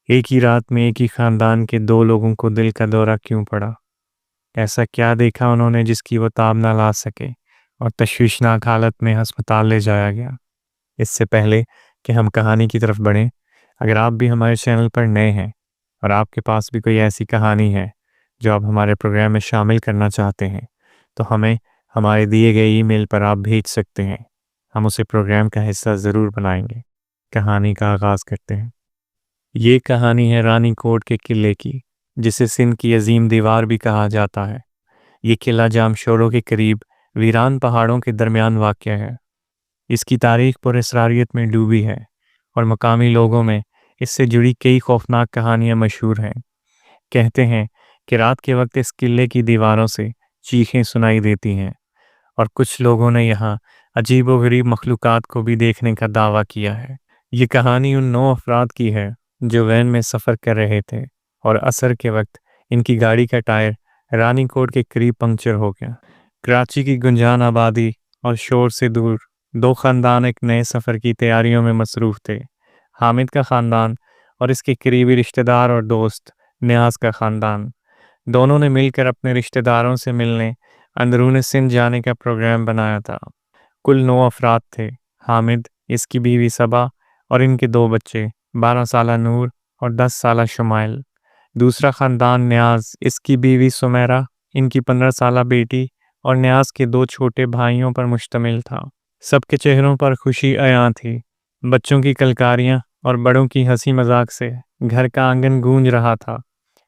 ایک ہی رات میں ایک ہی خاندان کے دو لوگوں کو دل کا دورہ کیوں پڑا؟ ایسا کیا دیکھا انہوں نے جس کی وہ تاب نہ لا سکے اور تشویشناک حالت میں ہسپتال لے جایا گیا؟ اس سے پہلے کہ ہم کہانی کی طرف بڑھیں، اگر آپ بھی ہمارے چینل پر نئے ہیں اور آپ کے پاس بھی کوئی ایسی کہانی ہے جو آپ ہمارے پروگرام میں شامل کرنا چاہتے ہیں تو ہمیں ہمارے دیے گئے ای میل پر آپ بھیج سکتے ہیں۔ ہم اسے پروگرام کا حصہ ضرور بنائیں گے۔ کہانی کا آغاز کرتے ہیں۔ یہ کہانی ہے رانی کوٹ کے قلعے کی، جسے سندھ کی عظیم دیوار بھی کہا جاتا ہے۔ یہ قلعہ جامشورو کے قریب ویران پہاڑوں کے درمیان واقع ہے۔ اس کی تاریخ پر اسراریت میں ڈوبی ہے اور مقامی لوگوں میں اس سے جڑی کئی خوفناک کہانیاں مشہور ہیں۔ کہتے ہیں کہ رات کے وقت اس قلعے کی دیواروں سے چیخیں سنائی دیتی ہیں اور کچھ لوگوں نے یہاں عجیب و غریب مخلوقات کو بھی دیکھنے کا دعویٰ کیا ہے۔ یہ کہانی ان 9 افراد کی ہے جو وین میں سفر کر رہے تھے اور عصر کے وقت ان کی گاڑی کا ٹائر رانی کوٹ کے قریب پنکچر ہو گیا۔ کراچی کی گنجان آبادی اور شور سے دور دو خاندان ایک نئے سفر کی تیاریوں میں مصروف تھے۔ حامد کا خاندان اور اس کے قریبی رشتہ دار اور دوست نیاز کا خاندان، دونوں نے مل کر اپنے رشتہ داروں سے ملنے اندرون سندھ جانے کا پروگرام بنایا تھا۔ کل 9 افراد تھے: حامد، اس کی بیوی صبا اور ان کے 2 بچے، 12 سالہ نور اور 10 سالہ شمائل۔ دوسرا خاندان نیاز، اس کی بیوی سمیرہ، ان کی 15 سالہ بیٹی اور نیاز کے 2 چھوٹے بھائیوں پر مشتمل تھا۔ سب کے چہروں پر خوشی عیاں تھی۔ بچوں کی کلکاریاں اور بڑوں کی ہنسی مذاق سے گھر کا آنگن گونج رہا تھا۔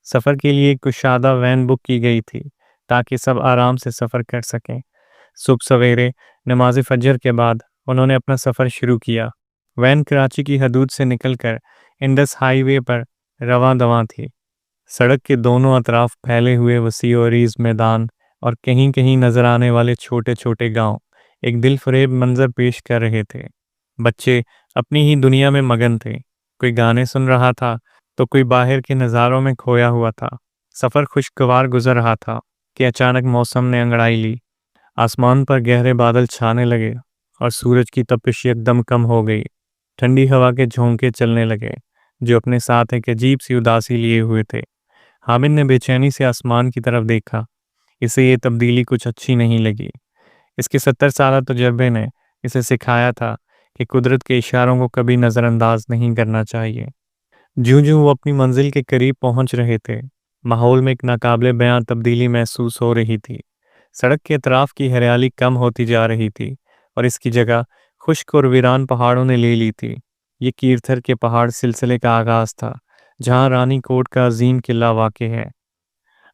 سفر کے لیے ایک کشادہ وین بک کی گئی تھی تاکہ سب آرام سے سفر کر سکیں۔ صبح سویرے نماز فجر کے بعد انہوں نے اپنا سفر شروع کیا۔ وین کراچی کی حدود سے نکل کر انڈس ہائی وے پر رواں دواں تھی۔ سڑک کے دونوں اطراف پھیلے ہوئے وسیع و عریض میدان اور کہیں کہیں نظر آنے والے چھوٹے چھوٹے گاؤں ایک دل فریب منظر پیش کر رہے تھے۔ بچے اپنی ہی دنیا میں مگن تھے، کوئی گانے سن رہا تھا تو کوئی باہر کے نظاروں میں کھویا ہوا تھا۔ سفر خوشگوار گزر رہا تھا کہ اچانک موسم نے انگڑائی لی۔ آسمان پر گہرے بادل چھانے لگے اور سورج کی تپش یکدم کم ہو گئی۔ ٹھنڈی ہوا کے جھونکے چلنے لگے جو اپنے ساتھ ایک عجیب سی اداسی لیے ہوئے تھے۔ حامد نے بے چینی سے آسمان کی طرف دیکھا۔ اسے یہ تبدیلی کچھ اچھی نہیں لگی۔ اس کے 70 سالہ تجربے نے اسے سکھایا تھا کہ قدرت کے اشاروں کو کبھی نظر انداز نہیں کرنا چاہیے۔ جوں جوں وہ اپنی منزل کے قریب پہنچ رہے تھے، ماحول میں ایک ناقابل بیاں تبدیلی محسوس ہو رہی تھی۔ سڑک کے اطراف کی ہریالی کم ہوتی جا رہی تھی اور اس کی جگہ خشک اور ویران پہاڑوں نے لے لی تھی۔ یہ کیرتھر کے پہاڑ سلسلے کا آغاز تھا جہاں رانی کوٹ کا عظیم قلعہ واقع ہے۔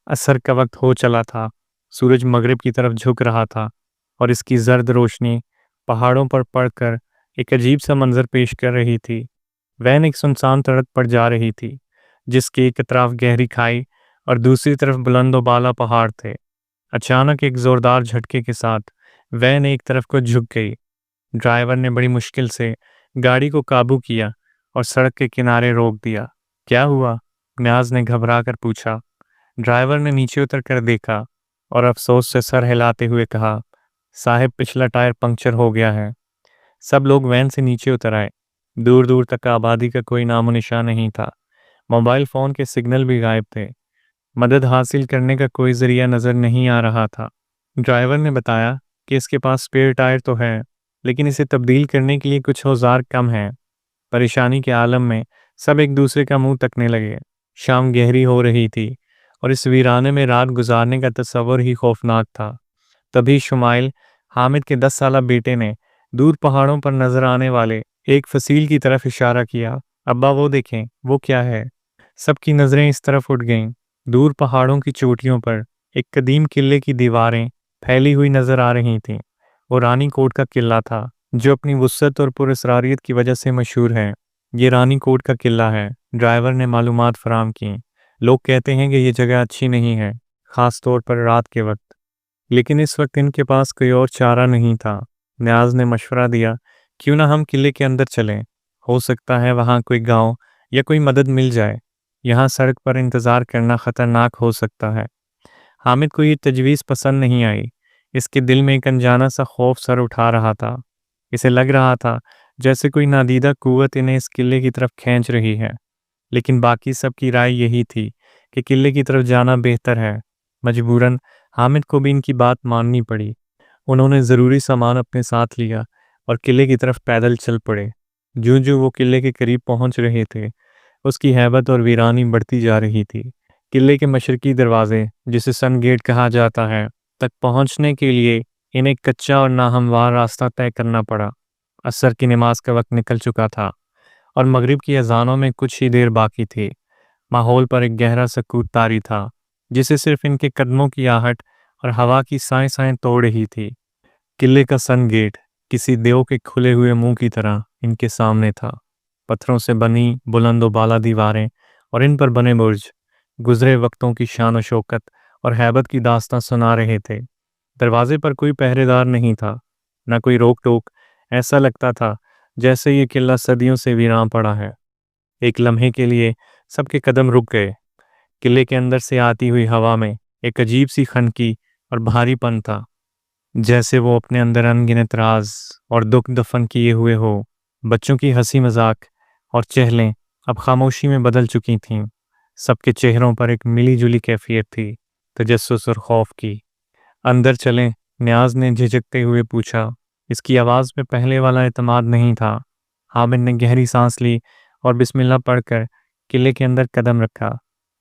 عصر کا وقت ہو چلا تھا، سورج مغرب کی طرف جھک رہا تھا اور اس کی زرد روشنی پہاڑوں پر پڑ کر ایک عجیب سا منظر پیش کر رہی تھی۔ وین ایک سنسان سڑک پر جا رہی تھی جس کے ایک طرف گہری کھائی اور دوسری طرف بلند و بالا پہاڑ تھے۔ اچانک ایک زوردار جھٹکے کے ساتھ وین ایک طرف کو جھک گئی۔ ڈرائیور نے بڑی مشکل سے گاڑی کو قابو کیا اور سڑک کے کنارے روک دیا۔ کیا ہوا؟ نیاز نے گھبرا کر پوچھا۔ ڈرائیور نے نیچے اتر کر دیکھا اور افسوس سے سر ہلاتے ہوئے کہا، صاحب پچھلا ٹائر پنکچر ہو گیا ہے۔ سب لوگ وین سے نیچے اتر آئے۔ دور دور تک آبادی کا کوئی نام و نشان نہیں تھا۔ موبائل فون کے سگنل بھی غائب تھے۔ مدد حاصل کرنے کا کوئی ذریعہ نظر نہیں آ رہا تھا۔ ڈرائیور نے بتایا کہ اس کے پاس اسپیئر ٹائر تو ہے لیکن اسے تبدیل کرنے کے لیے کچھ اوزار کم ہیں۔ پریشانی کے عالم میں سب ایک دوسرے کا منہ تکنے لگے۔ شام گہری ہو رہی تھی اور اس ویرانے میں رات گزارنے کا تصور ہی خوفناک تھا۔ تبھی شمائل، حامد کے 10 سالہ بیٹے نے دور پہاڑوں پر نظر آنے والے ایک فصیل کی طرف اشارہ کیا۔ ابا وہ دیکھیں، وہ کیا ہے؟ سب کی نظریں اس طرف اٹھ گئیں۔ دور پہاڑوں کی چوٹیوں پر ایک قدیم قلعے کی دیواریں پھیلی ہوئی نظر آ رہی تھیں۔ وہ رانی کوٹ کا قلعہ تھا جو اپنی وسعت اور پراسراریت کی وجہ سے مشہور ہے۔ یہ رانی کوٹ کا قلعہ ہے، ڈرائیور نے معلومات فراہم کی۔ لوگ کہتے ہیں کہ یہ جگہ اچھی نہیں ہے، خاص طور پر رات کے وقت، لیکن اس وقت ان کے پاس کوئی اور چارہ نہیں تھا۔ نیاز نے مشورہ دیا، کیوں نہ ہم قلعے کے اندر چلیں؟ ہو سکتا ہے وہاں کوئی گاؤں یا کوئی مدد مل جائے۔ یہاں سڑک پر انتظار کرنا خطرناک ہو سکتا ہے۔ حامد کو یہ تجویز پسند نہیں آئی۔ اس کے دل میں ایک انجانا سا خوف سر اٹھا رہا تھا۔ اسے لگ رہا تھا جیسے کوئی نادیدہ قوت انہیں اس قلعے کی طرف کھینچ رہی ہے۔ لیکن باقی سب کی رائے یہی تھی کہ قلعے کی طرف جانا بہتر ہے۔ مجبوراً حامد کو بھی ان کی بات ماننی پڑی۔ انہوں نے ضروری سامان اپنے ساتھ لیا اور قلعے کی طرف پیدل چل پڑے۔ جو وہ قلعے کے قریب پہنچ رہے تھے، اس کی ہیبت اور ویرانی بڑھتی جا رہی تھی۔ قلعے کے مشرقی دروازے، جسے سن گیٹ کہا جاتا ہے، تک پہنچنے کے لیے انہیں کچا اور ناہموار راستہ طے کرنا پڑا۔ عصر کی نماز کا وقت نکل چکا تھا اور مغرب کی اذانوں میں کچھ ہی دیر باقی تھی۔ ماحول پر ایک گہرا سکوت طاری تھا، جسے صرف ان کے قدموں کی آہٹ اور ہوا کی سائیں سائیں توڑ رہی تھی۔ قلعے کا سن گیٹ کسی دیو کے کھلے ہوئے منہ کی طرح ان کے سامنے تھا۔ پتھروں سے بنی بلند و بالا دیواریں اور ان پر بنے برج گزرے وقتوں کی شان و شوکت اور ہیبت کی داستاں سنا رہے تھے۔ دروازے پر کوئی پہرے دار نہیں تھا، نہ کوئی روک ٹوک۔ ایسا لگتا تھا جیسے یہ قلعہ صدیوں سے ویراں پڑا ہے۔ ایک لمحے کے لیے سب کے قدم رک گئے۔ قلعے کے اندر سے آتی ہوئی ہوا میں ایک عجیب سی خنکی اور بھاری پن تھا، جیسے وہ اپنے اندر انگنت راز اور دکھ دفن کیے ہوئے ہو۔ بچوں کی ہنسی مذاق اور چہلیں اب خاموشی میں بدل چکی تھیں۔ سب کے چہروں پر ایک ملی جلی کیفیت تھی، تجسس اور خوف کی۔ اندر چلیں، نیاز نے جھجکتے ہوئے پوچھا۔ اس کی آواز میں پہلے والا اعتماد نہیں تھا۔ حامد نے گہری سانس لی اور بسم اللہ پڑھ کر قلعے کے اندر قدم رکھا۔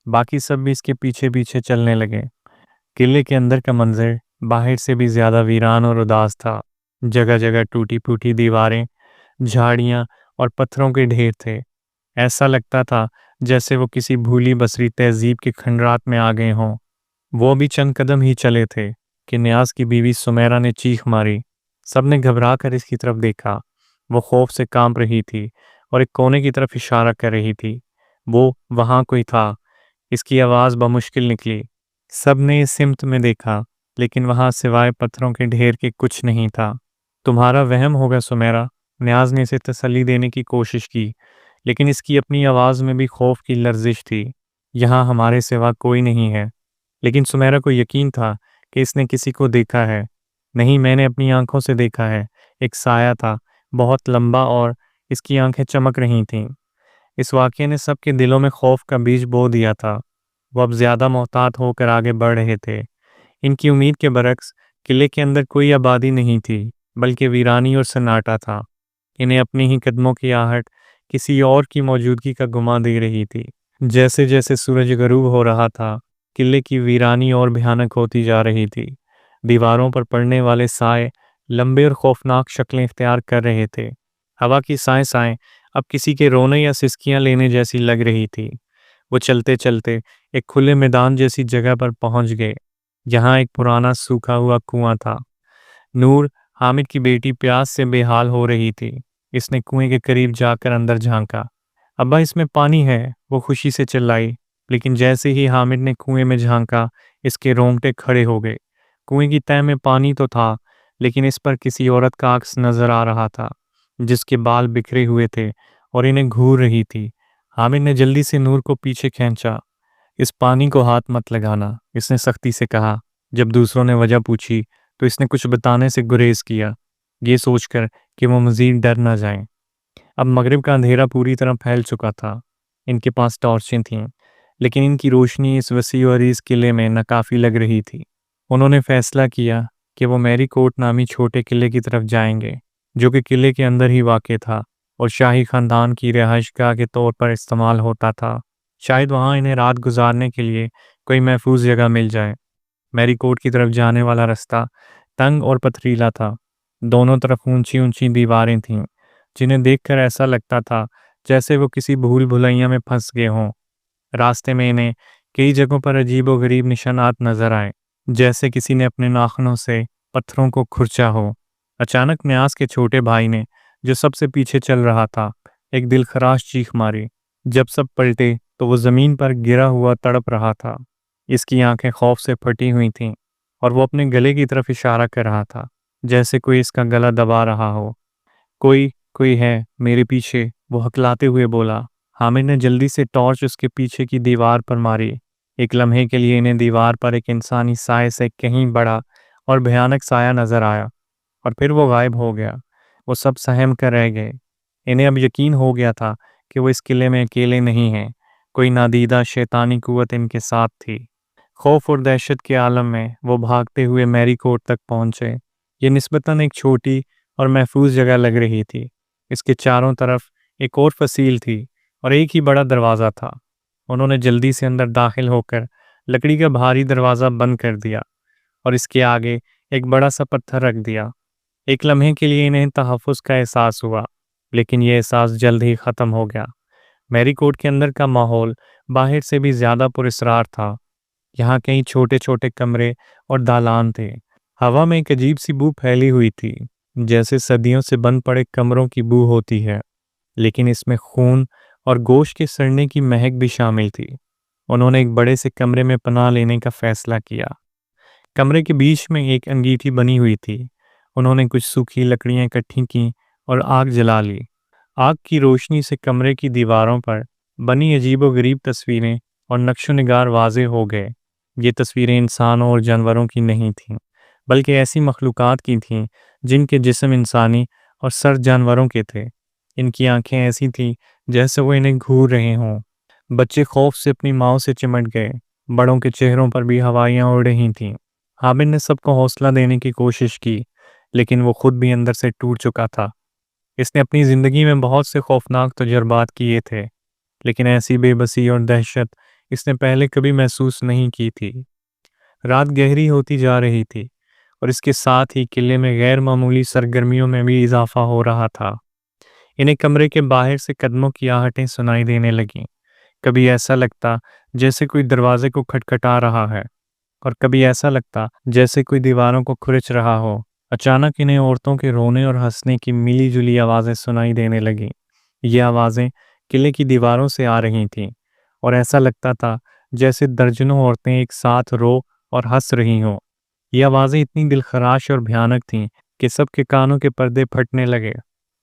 باقی سب بھی اس کے پیچھے پیچھے چلنے لگے۔ قلعے کے اندر کا منظر باہر سے بھی زیادہ ویران اور اداس تھا۔ جگہ جگہ ٹوٹی پھوٹی دیواریں، جھاڑیاں اور پتھروں کے ڈھیر تھے۔ ایسا لگتا تھا جیسے وہ کسی بھولی بسری تہذیب کے کھنڈرات میں آ گئے ہوں۔ وہ بھی چند قدم ہی چلے تھے کہ نیاز کی بیوی سمیرہ نے چیخ ماری۔ سب نے گھبرا کر اس کی طرف دیکھا۔ وہ خوف سے کانپ رہی تھی اور ایک کونے کی طرف اشارہ کر رہی تھی۔ وہ وہاں کوئی تھا، اس کی آواز بمشکل نکلی۔ سب نے اس سمت میں دیکھا، لیکن وہاں سوائے پتھروں کے ڈھیر کے کچھ نہیں تھا۔ تمہارا وہم ہوگا سمیرہ، نیاز نے اسے تسلی دینے کی کوشش کی، لیکن اس کی اپنی آواز میں بھی خوف کی لرزش تھی۔ یہاں ہمارے سوا کوئی نہیں ہے۔ لیکن سمیرہ کو یقین تھا کہ اس نے کسی کو دیکھا ہے۔ نہیں، میں نے اپنی آنکھوں سے دیکھا ہے۔ ایک سایہ تھا، بہت لمبا، اور اس کی آنکھیں چمک رہی تھیں۔ اس واقعے نے سب کے دلوں میں خوف کا بیج بو دیا تھا۔ وہ اب زیادہ محتاط ہو کر آگے بڑھ رہے تھے۔ ان کی امید کے برعکس قلعے کے اندر کوئی آبادی نہیں تھی، بلکہ ویرانی اور سناٹا تھا۔ انہیں اپنی ہی قدموں کی آہٹ کسی اور کی موجودگی کا گماں دے رہی تھی۔ جیسے جیسے سورج غروب ہو رہا تھا، قلعے کی ویرانی اور بھیانک ہوتی جا رہی تھی۔ دیواروں پر پڑنے والے سائے لمبے اور خوفناک شکلیں اختیار کر رہے تھے۔ ہوا کی سائیں سائیں اب کسی کے رونے یا سسکیاں لینے جیسی لگ رہی تھی۔ وہ چلتے چلتے ایک کھلے میدان جیسی جگہ پر پہنچ گئے، جہاں ایک پرانا سوکھا ہوا کنواں تھا۔ نور، حامد کی بیٹی، پیاس سے بے حال ہو رہی تھی۔ اس نے کنویں کے قریب جا کر اندر جھانکا۔ ابا، اس میں پانی ہے، وہ خوشی سے چلائی۔ لیکن جیسے ہی حامد نے کنویں میں جھانکا، اس کے رونگٹے کھڑے ہو گئے۔ کنویں کی تہہ میں پانی تو تھا، لیکن اس پر کسی عورت کا عکس نظر آ رہا تھا، جس کے بال بکھرے ہوئے تھے اور انہیں گھور رہی تھی۔ حامد نے جلدی سے نور کو پیچھے کھینچا۔ اس پانی کو ہاتھ مت لگانا، اس نے سختی سے کہا۔ جب دوسروں نے وجہ پوچھی تو اس نے کچھ بتانے سے گریز کیا، یہ سوچ کر کہ وہ مزید ڈر نہ جائیں۔ اب مغرب کا اندھیرا پوری طرح پھیل چکا تھا۔ ان کے پاس ٹارچیں تھیں، لیکن ان کی روشنی اس وسیع و عریض قلعے میں ناکافی لگ رہی تھی۔ انہوں نے فیصلہ کیا کہ وہ میری کوٹ نامی چھوٹے قلعے کی طرف جائیں گے، جو کہ قلعے کے اندر ہی واقع تھا اور شاہی خاندان کی رہائش گاہ کے طور پر استعمال ہوتا تھا۔ شاید وہاں انہیں رات گزارنے کے لیے کوئی محفوظ جگہ مل جائے۔ میری کوٹ کی طرف جانے والا رستہ تنگ اور پتھریلا تھا۔ دونوں طرف اونچی اونچی دیواریں تھیں، جنہیں دیکھ کر ایسا لگتا تھا جیسے وہ کسی بھول بھلائیاں میں پھنس گئے ہوں۔ راستے میں انہیں کئی جگہوں پر عجیب و غریب نشانات نظر آئے، جیسے کسی نے اپنے ناخنوں سے پتھروں کو کھرچا ہو۔ اچانک نیاز کے چھوٹے بھائی نے، جو سب سے پیچھے چل رہا تھا، ایک دل خراش چیخ ماری۔ جب سب پلٹے تو وہ زمین پر گرا ہوا تڑپ رہا تھا۔ اس کی آنکھیں خوف سے پھٹی ہوئی تھیں اور وہ اپنے گلے کی طرف اشارہ کر رہا تھا، جیسے کوئی اس کا گلا دبا رہا ہو۔ کوئی ہے میرے پیچھے، وہ ہکلاتے ہوئے بولا۔ حامد نے جلدی سے ٹارچ اس کے پیچھے کی دیوار پر ماری۔ ایک لمحے کے لیے انہیں دیوار پر ایک انسانی سائے سے کہیں بڑا اور بھیانک سایہ نظر آیا، اور پھر وہ غائب ہو گیا۔ وہ سب سہم کر رہ گئے۔ انہیں اب یقین ہو گیا تھا کہ وہ اس قلعے میں اکیلے نہیں ہیں۔ कोई नादीदा शैतानी कुव्वत इनके साथ थी। खौफ और दहशत के आलम में वो भागते हुए मैरी कोट तक पहुंचे। ये निस्बतन एक छोटी और महफूज जगह लग रही थी। इसके चारों तरफ एक और फसील थी और एक ही बड़ा दरवाज़ा था। उन्होंने जल्दी से अंदर दाखिल होकर लकड़ी का भारी दरवाज़ा बंद कर दिया और इसके आगे एक बड़ा सा पत्थर रख दिया। एक लम्हे के लिए इन्हें तहफ़्फ़ुज़ का एहसास हुआ, लेकिन यह एहसास जल्द ही ख़त्म हो गया। मैरी कोट के अंदर का माहौल बाहर से भी ज़्यादा पुरस्रार था। यहाँ कई छोटे छोटे कमरे और दालान थे। हवा में एक अजीब सी बू फैली हुई थी, जैसे सदियों से बंद पड़े कमरों की बू होती है, लेकिन इसमें खून और गोश्त के सड़ने की महक भी शामिल थी। उन्होंने एक बड़े से कमरे में पनाह लेने का फैसला किया। कमरे के बीच में एक अंगीठी बनी हुई थी। उन्होंने कुछ सूखी लकड़ियां इकट्ठी की और आग जला ली। आग की रोशनी से कमरे की दीवारों पर बनी अजीबोगरीब तस्वीरें और नक्शो निगार वाज़े हो गए। ये तस्वीरें इंसानों और जानवरों की नहीं थीं, बल्कि ऐसी मखलूक़ात की थीं जिनके जिस्म इंसानी और सर जानवरों के थे। इनकी आंखें ऐसी थीं जैसे वो इन्हें घूर रहे हों। बच्चे खौफ से अपनी माँओं से चिमट गए। बड़ों के चेहरों पर भी हवाइयाँ उड़ रही थीं। हामिद ने सबको हौसला देने की कोशिश की, लेकिन वो खुद भी अंदर से टूट चुका था। इसने अपनी ज़िंदगी में बहुत से खौफनाक तजुर्बात किए थे, लेकिन ऐसी बेबसी और दहशत इसने पहले कभी महसूस नहीं की थी। रात गहरी होती जा रही थी और इसके साथ ही किले में गैर मामूली सरगर्मियों में भी इजाफा हो रहा था। इन्हें कमरे के बाहर से कदमों की आहटें सुनाई देने लगीं। कभी ऐसा लगता जैसे कोई दरवाजे को खटखटा रहा है, और कभी ऐसा लगता जैसे कोई दीवारों को खुरच रहा हो। अचानक इन्हें औरतों के रोने और हंसने की मिली जुली आवाज़ें सुनाई देने लगीं। ये आवाज़ें किले की दीवारों से आ रही थीं और ऐसा लगता था जैसे दर्जनों औरतें एक साथ रो और हंस रही हों। ये आवाज़ें इतनी दिलखराश और भयानक थीं कि सबके कानों के पर्दे फटने लगे।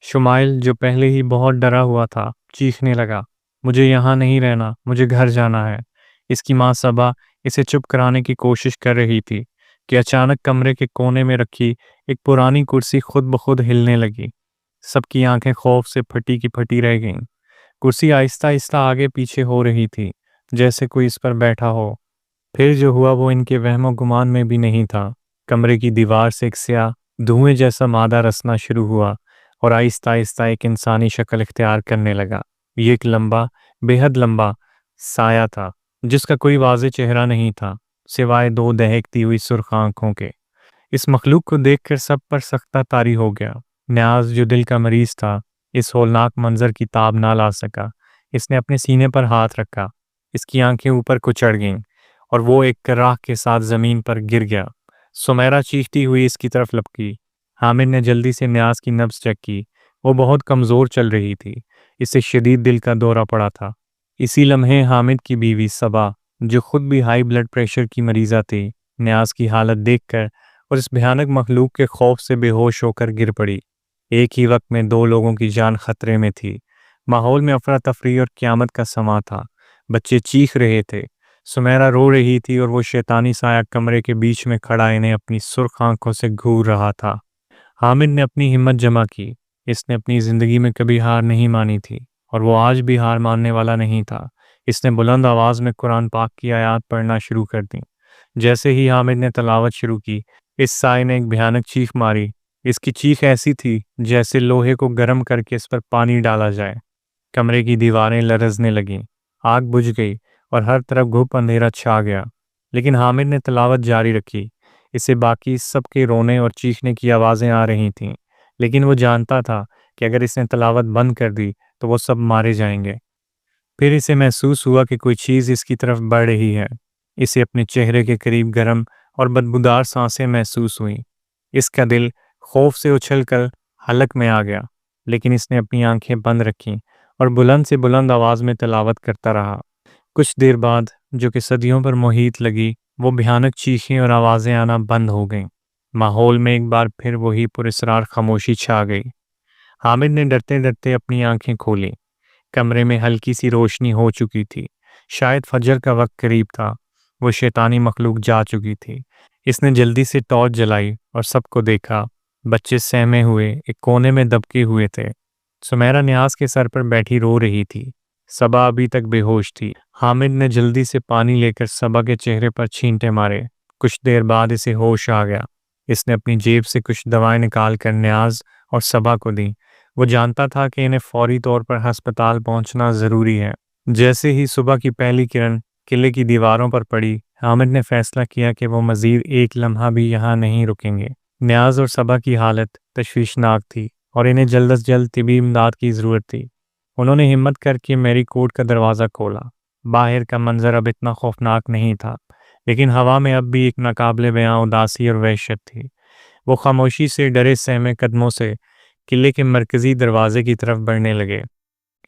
शुमाइल, जो पहले ही बहुत डरा हुआ था, चीखने लगा, मुझे यहाँ नहीं रहना, मुझे घर जाना है। इसकी माँ सबा इसे चुप कराने की कोशिश कर रही थी कि अचानक कमरे के कोने में रखी एक पुरानी कुर्सी खुद ब खुद हिलने लगी। सबकी आंखें खौफ से फटी की फटी रह गईं। कुर्सी आहिस्ता आहिस्ता आगे पीछे हो रही थी, जैसे कोई इस पर बैठा हो। फिर जो हुआ वो इनके वहमो गुमान में भी नहीं था। कमरे की दीवार से एक स्याह धुएं जैसा मादा रसना शुरू हुआ और आहिस्ता आहिस्ता एक इंसानी शक्ल इख्तियार करने लगा। ये एक लंबा, बेहद लंबा साया था, जिसका कोई वाज़ेह चेहरा नहीं था, सिवाय दो दहकती हुई सुर्ख आंखों के। इस मखलूक को देखकर सब पर सख्ता तारी हो गया। न्याज, जो दिल का मरीज था, इस होलनाक मंजर की ताब ना ला सका। इसने अपने सीने पर हाथ रखा। इसकी आंखें ऊपर को चढ़ गईं और वो एक कराह के साथ जमीन पर गिर गया। सुमेरा चीखती हुई इसकी तरफ लपकी। हामिद ने जल्दी से न्याज की नब्ज चेक की। वो बहुत कमज़ोर चल रही थी। इसे शदीद दिल का दौरा पड़ा था। इसी लम्हे हामिद की बीवी सबा, जो खुद भी हाई ब्लड प्रेशर की मरीज़ा थी, न्याज की हालत देखकर और इस भयानक मखलूक के खौफ से बेहोश होकर गिर पड़ी। एक ही वक्त में दो लोगों की जान खतरे में थी। माहौल में अफरा तफरी और क़यामत का समा था। बच्चे चीख रहे थे, सुमेरा रो रही थी और वो शैतानी साया कमरे के बीच में खड़ा इन्हें अपनी सुर्ख आंखों से घूर रहा था। हामिद ने अपनी हिम्मत जमा की। इसने अपनी ज़िंदगी में कभी हार नहीं मानी थी और वो आज भी हार मानने वाला नहीं था। इसने बुलंद आवाज़ में कुरान पाक की आयत पढ़ना शुरू कर दी। जैसे ही हामिद ने तलावत शुरू की, इस साए ने एक भयानक चीख मारी। इसकी चीख ऐसी थी जैसे लोहे को गर्म करके इस पर पानी डाला जाए। कमरे की दीवारें लरजने लगीं, आग बुझ गई और हर तरफ घुप अंधेरा छा गया। लेकिन हामिद ने तलावत जारी रखी। इसे बाकी सबके रोने और चीखने की आवाज़ें आ रही थीं, लेकिन वो जानता था कि अगर इसने तलावत बंद कर दी तो वो सब मारे जाएंगे। फिर इसे महसूस हुआ कि कोई चीज़ इसकी तरफ बढ़ रही है। इसे अपने चेहरे के करीब गर्म और बदबूदार सांसें महसूस हुईं। इसका दिल खौफ से उछलकर हलक में आ गया, लेकिन इसने अपनी आंखें बंद रखीं और बुलंद से बुलंद आवाज़ में तिलावत करता रहा। कुछ देर बाद, जो कि सदियों पर मुहीत लगी, वो भयानक चीखें और आवाज़ें आना बंद हो गईं। माहौल में एक बार फिर वही पुरस्रार खामोशी छा गई। हामिद ने डरते डरते अपनी आंखें खोली। कमरे में हल्की सी रोशनी हो चुकी थी। शायद फजर का वक्त करीब था। वो शैतानी मखलूक जा चुकी थी। इसने जल्दी से टॉर्च जलाई और सबको देखा। बच्चे सहमे हुए एक कोने में दबके हुए थे। सुमेरा न्याज के सर पर बैठी रो रही थी। सबा अभी तक बेहोश थी। हामिद ने जल्दी से पानी लेकर सबा के चेहरे पर छींटे मारे। कुछ देर बाद इसे होश आ गया। इसने अपनी जेब से कुछ दवाएं निकाल कर न्याज और सबा को दी। वो जानता था कि इन्हें फौरी तौर पर अस्पताल पहुंचना ज़रूरी है। जैसे ही सुबह की पहली किरण किले की दीवारों पर पड़ी, हामिद ने फैसला किया कि वो मज़ीद एक लम्हा भी यहाँ नहीं रुकेंगे। न्याज और सबा की हालत तशवीशनाक थी और इन्हें जल्द अज जल्द तिबी इमदाद की ज़रूरत थी। उन्होंने हिम्मत करके मेरी कोट का दरवाज़ा खोला। बाहर का मंजर अब इतना खौफनाक नहीं था, लेकिन हवा में अब भी एक नाकाबिले बयां उदासी और वहशत थी। वो खामोशी से डरे सहमे कदमों से किले के मरकज़ी दरवाजे की तरफ बढ़ने लगे।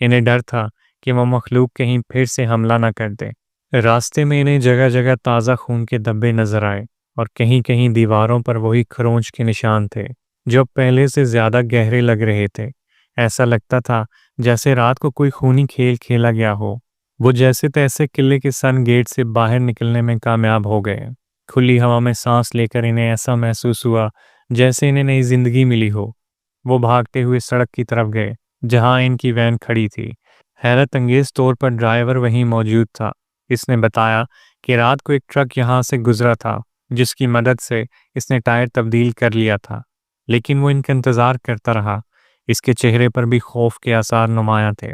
इन्हें डर था कि वो मखलूक कहीं फिर से हमला न कर दे। रास्ते में इन्हें जगह जगह ताज़ा खून के धब्बे नजर आए और कहीं कहीं दीवारों पर वही खरोंच के निशान थे, जो पहले से ज़्यादा गहरे लग रहे थे। ऐसा लगता था जैसे रात को कोई खूनी खेल खेला गया हो। वो जैसे तैसे किले के सन गेट से बाहर निकलने में कामयाब हो गए। खुली हवा में सांस लेकर इन्हें ऐसा महसूस हुआ जैसे इन्हें नई जिंदगी मिली हो। वो भागते हुए सड़क की तरफ गए जहां इनकी वैन खड़ी थी। हैरत अंगेज तौर पर ड्राइवर वहीं मौजूद था। इसने बताया कि रात को एक ट्रक यहाँ से गुजरा था, जिसकी मदद से इसने टायर तब्दील कर लिया था, लेकिन वो इनका इंतज़ार करता रहा। इसके चेहरे पर भी खौफ के आसार नुमायां थे।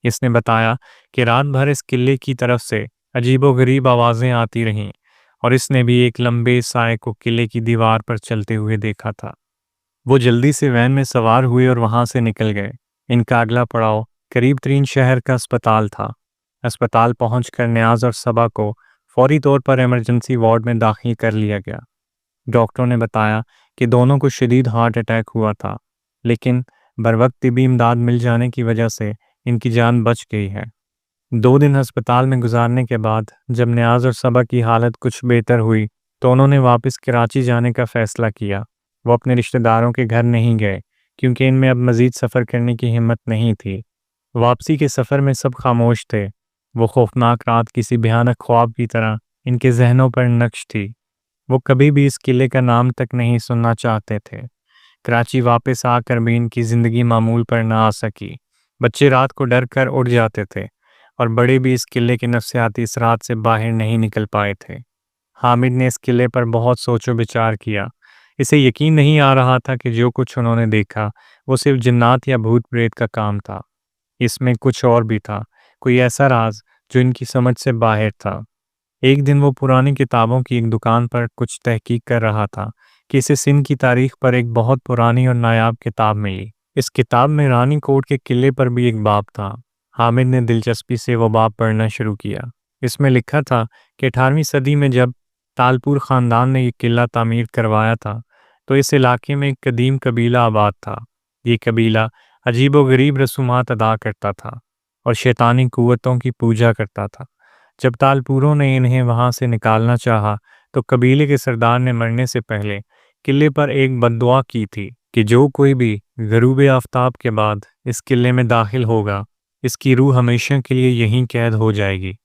इसने बताया कि रात भर इस किले की तरफ से अजीबोगरीब आवाज़ें आती रहीं और इसने भी एक लंबे साए को किले की दीवार पर चलते हुए देखा था। वो जल्दी से वैन में सवार हुए और वहां से निकल गए। इनका अगला पड़ाव करीब तरीन शहर का अस्पताल था। अस्पताल पहुंचकर न्याज और सबा को फौरी तौर पर इमरजेंसी वार्ड में दाखिल कर लिया गया। डॉक्टरों ने बताया कि दोनों को शदीद हार्ट अटैक हुआ था, लेकिन बरवक्त तिबी इमदाद मिल जाने की वजह से इनकी जान बच गई है। 2 दिन अस्पताल में गुजारने के बाद जब न्याज और सबा की हालत कुछ बेहतर हुई तो उन्होंने वापस कराची जाने का फैसला किया। वो अपने रिश्तेदारों के घर नहीं गए क्योंकि इनमें अब मज़ीद सफ़र करने की हिम्मत नहीं थी। वापसी के सफ़र में सब खामोश थे। वो खौफनाक रात किसी भयानक ख्वाब की तरह इनके जहनों पर नक्श थी। वो कभी भी इस किले का नाम तक नहीं सुनना चाहते थे। कराची वापस आकर भी इनकी ज़िंदगी मामूल पर ना आ सकी। बच्चे रात को डर कर उड़ जाते थे और बड़े भी इस किले के नफ्सियाती असरात से बाहर नहीं निकल पाए थे। हामिद ने इस किले पर बहुत सोचो विचार किया। इसे यकीन नहीं आ रहा था कि जो कुछ उन्होंने देखा वो सिर्फ जिन्नात या भूत प्रेत का काम था। इसमें कुछ और भी था, कोई ऐसा राज जो इनकी समझ से बाहर था। एक दिन वो पुरानी किताबों की एक दुकान पर कुछ तहकीक कर रहा था कि इसे सिंध की तारीख पर एक बहुत पुरानी और नायाब किताब मिली। इस किताब में रानी कोट के किले पर भी एक बाब था। हामिद ने दिलचस्पी से वो बाब पढ़ना शुरू किया। इसमें लिखा था कि 18वीं सदी में जब तालपुर ख़ानदान ने ये किला तामीर करवाया था तो इस इलाके में एक कदीम कबीला आबाद था। ये कबीला अजीबोगरीब रसूमात अदा करता था और शैतानी कुव्वतों की पूजा करता था। जब तालपुरों ने इन्हें वहां से निकालना चाहा तो कबीले के सरदार ने मरने से पहले किले पर एक बद्दुआ की थी कि जो कोई भी गरूब आफ्ताब के बाद इस किले में दाखिल होगा, इसकी रूह हमेशा के लिए यहीं कैद हो जाएगी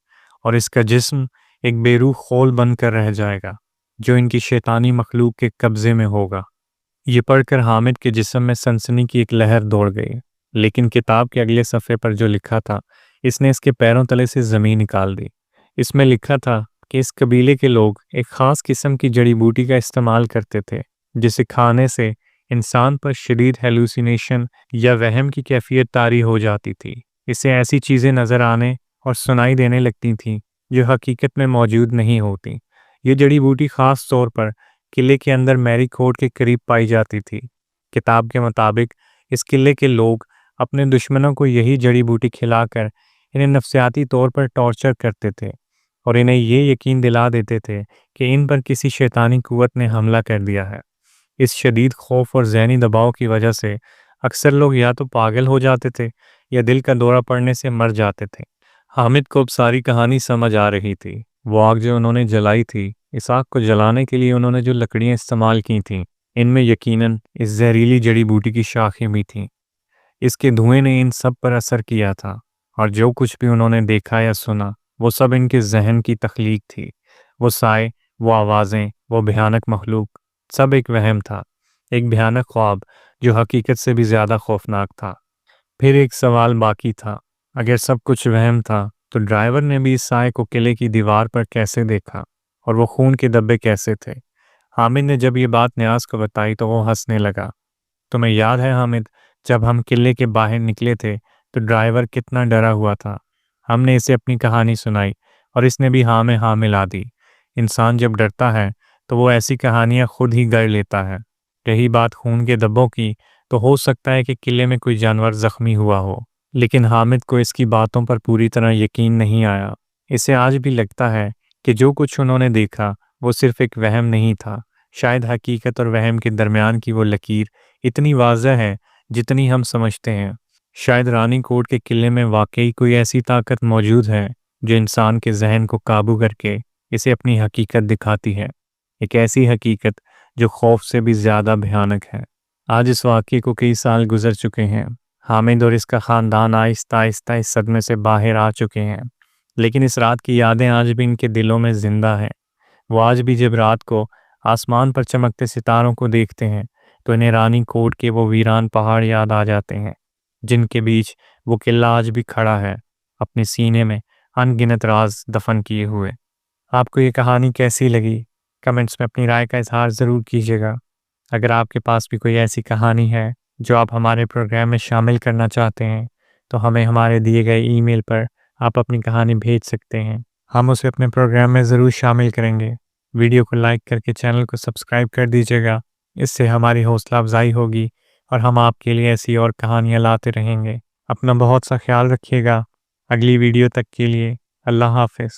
और इसका जिस्म एक बेरूह खोल बनकर रह जाएगा जो इनकी शैतानी मखलूक के कब्जे में होगा। ये पढ़कर हामिद के जिस्म में सनसनी की एक लहर दौड़ गई, लेकिन किताब के अगले सफ़े पर जो लिखा था इसने इसके पैरों तले से ज़मीन निकाल दी। इसमें लिखा था कि इस कबीले के लोग एक ख़ास किस्म की जड़ी बूटी का इस्तेमाल करते थे, जिसे खाने से इंसान पर शदीद हेलुसिनेशन या वहम की कैफियत तारी हो जाती थी। इसे ऐसी चीज़ें नज़र आने और सुनाई देने लगती थीं जो हकीकत में मौजूद नहीं होती। ये जड़ी बूटी ख़ास तौर पर किले के अंदर मैरी कोट के करीब पाई जाती थी। किताब के मुताबिक इस किले के लोग अपने दुश्मनों को यही जड़ी बूटी खिलाकर इन्हें नफ्सियाती तौर पर टॉर्चर करते थे और इन्हें ये यकीन दिला देते थे कि इन पर किसी शैतानी कुव्वत ने हमला कर दिया है। इस शदीद खौफ और ज़हनी दबाव की वजह से अक्सर लोग या तो पागल हो जाते थे या दिल का दौरा पड़ने से मर जाते थे। हामिद को अब सारी कहानी समझ आ रही थी। वो आग जो उन्होंने जलाई थी, इस आग को जलाने के लिए उन्होंने जो लकड़ियाँ इस्तेमाल की थीं, इनमें यकीनन इस जहरीली जड़ी बूटी की शाखें भी थीं। इसके धुएं ने इन सब पर असर किया था और जो कुछ भी उन्होंने देखा या सुना वो सब इनके जहन की तख्लीक थी। वो साए, वो आवाज़ें, वो भयानक मखलूक, सब एक वहम था, एक भयानक ख्वाब जो हकीकत से भी ज़्यादा खौफनाक था। फिर एक सवाल बाकी था, अगर सब कुछ वहम था तो ड्राइवर ने भी इस साए को किले की दीवार पर कैसे देखा, और वो खून के धब्बे कैसे थे? हामिद ने जब ये बात नियाज को बताई तो वो हंसने लगा। तुम्हें याद है हामिद, जब हम किले के बाहर निकले थे तो ड्राइवर कितना डरा हुआ था। हमने इसे अपनी कहानी सुनाई और इसने भी हाँ में हाँ मिला दी। इंसान जब डरता है तो वो ऐसी कहानियां खुद ही गढ़ लेता है। रही बात खून के धब्बों की, तो हो सकता है कि किले में कोई जानवर जख्मी हुआ हो, लेकिन हामिद को इसकी बातों पर पूरी तरह यकीन नहीं आया। इसे आज भी लगता है कि जो कुछ उन्होंने देखा वो सिर्फ एक वहम नहीं था। शायद हकीकत और वहम के दरमियान की वो लकीर इतनी वाज़ह है जितनी हम समझते हैं। शायद रानी कोट के किले में वाकई कोई ऐसी ताकत मौजूद है जो इंसान के जहन को काबू करके इसे अपनी हकीकत दिखाती है। एक ऐसी हकीकत जो खौफ से भी ज़्यादा भयानक है। आज इस वाक़ये को कई साल गुजर चुके हैं। हामिद और इसका ख़ानदान आहिस्ता आहिस्ता इस सदमे से बाहर आ चुके हैं, लेकिन इस रात की यादें आज भी इनके दिलों में ज़िंदा हैं। वो आज भी जब रात को आसमान पर चमकते सितारों को देखते हैं तो इन्हें रानी कोट के वो वीरान पहाड़ याद आ जाते हैं, जिनके बीच वो किला आज भी खड़ा है, अपने सीने में अनगिनत राज दफन किए हुए। आपको ये कहानी कैसी लगी? कमेंट्स में अपनी राय का इजहार ज़रूर कीजिएगा। अगर आपके पास भी कोई ऐसी कहानी है जो आप हमारे प्रोग्राम में शामिल करना चाहते हैं, तो हमें हमारे दिए गए ईमेल पर आप अपनी कहानी भेज सकते हैं। हम उसे अपने प्रोग्राम में ज़रूर शामिल करेंगे। वीडियो को लाइक करके चैनल को सब्सक्राइब कर दीजिएगा। इससे हमारी हौसला अफजाई होगी और हम आपके लिए ऐसी और कहानियाँ लाते रहेंगे। अपना बहुत सा ख्याल रखिएगा। अगली वीडियो तक के लिए अल्लाह हाफ़िज़।